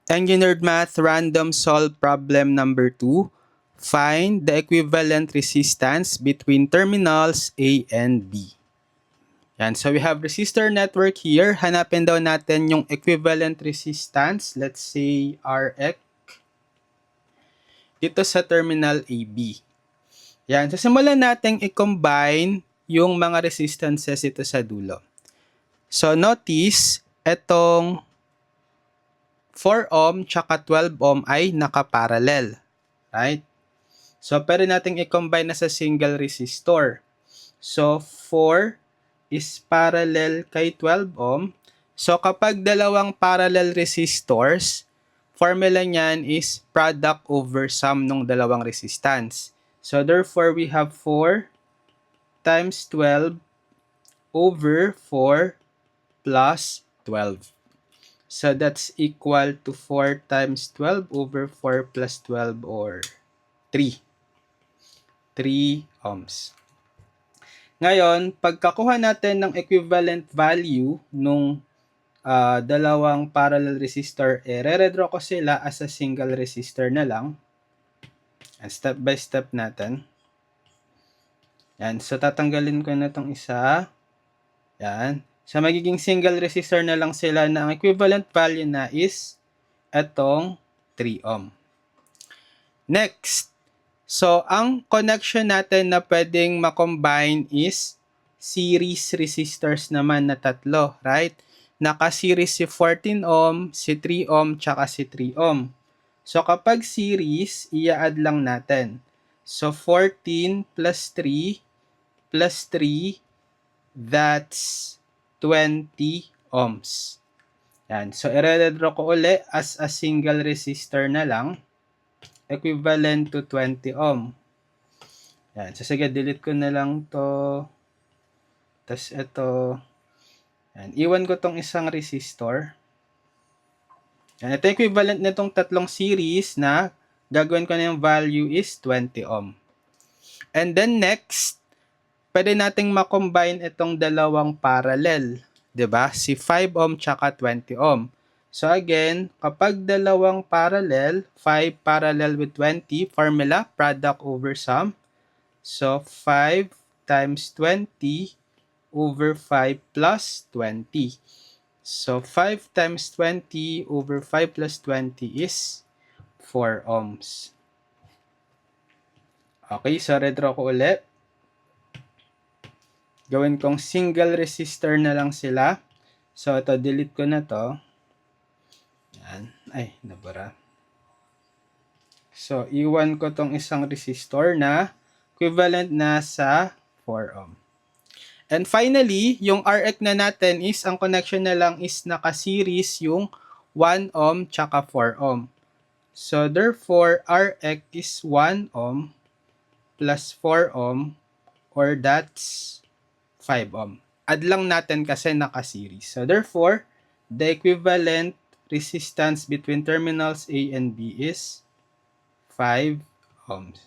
Engineered Math Random Solve Problem number 2. Find the equivalent resistance between terminals A and B. Yan. So we have resistor network here. Hanapin daw natin yung equivalent resistance. Let's say Rx dito sa terminal AB. Yan. So simulan natin i-combine yung mga resistances ito sa dulo. So notice, etong 4 ohm tsaka 12 ohm ay nakaparallel. Right? So, pwede natin i-combine na sa single resistor. So, 4 is parallel kay 12 ohm. So, kapag dalawang parallel resistors, formula niyan is product over sum ng dalawang resistance. So, therefore, we have 4 times 12 over 4 plus 12. So, that's equal to 4 times 12 over 4 plus 12 or 3. 3 ohms. Ngayon, pagkakuha natin ng equivalent value nung dalawang parallel resistor, re-redraw ko sila as a single resistor na lang. And step by step natin. Yan. So, tatanggalin ko na itong isa. Yan. So, magiging single resistor na lang sila na ang equivalent value na is etong 3 ohm. Next. So, ang connection natin na pwedeng makombine is series resistors naman na tatlo, right? Naka-series si 14 ohm, si 3 ohm, tsaka si 3 ohm. So, kapag series, i-add lang natin. So, 14 plus 3 plus 3, that's 20 ohms. Yan. So, i-redraw ko uli as a single resistor na lang, equivalent to 20 ohm. Yan. So, sige, delete ko na lang to. Tapos, ito. Yan. Iwan ko tong isang resistor. Yan. Ito equivalent nitong tatlong series na gagawin ko na yung value is 20 ohm. And then, next, pwede nating makombine itong dalawang parallel. 'Di ba? Si 5 ohm tsaka 20 ohm. So again, kapag dalawang parallel, 5 parallel with 20, formula, product over sum. So 5 times 20 over 5 plus 20. So 5 times 20 over 5 plus 20 is 4 ohms. Okay, so redraw ko ulit. Gawin kong single resistor na lang sila. So, ito, delete ko na to. Yan. Ay, nabura. So, iwan ko tong isang resistor na equivalent na sa 4 ohm. And finally, yung Rx na natin is, ang connection na lang is naka-series yung 1 ohm tsaka 4 ohm. So, therefore, Rx is 1 ohm plus 4 ohm, or that's 5 ohm. Add lang natin kasi naka-series. So, therefore, the equivalent resistance between terminals A and B is 5 ohms.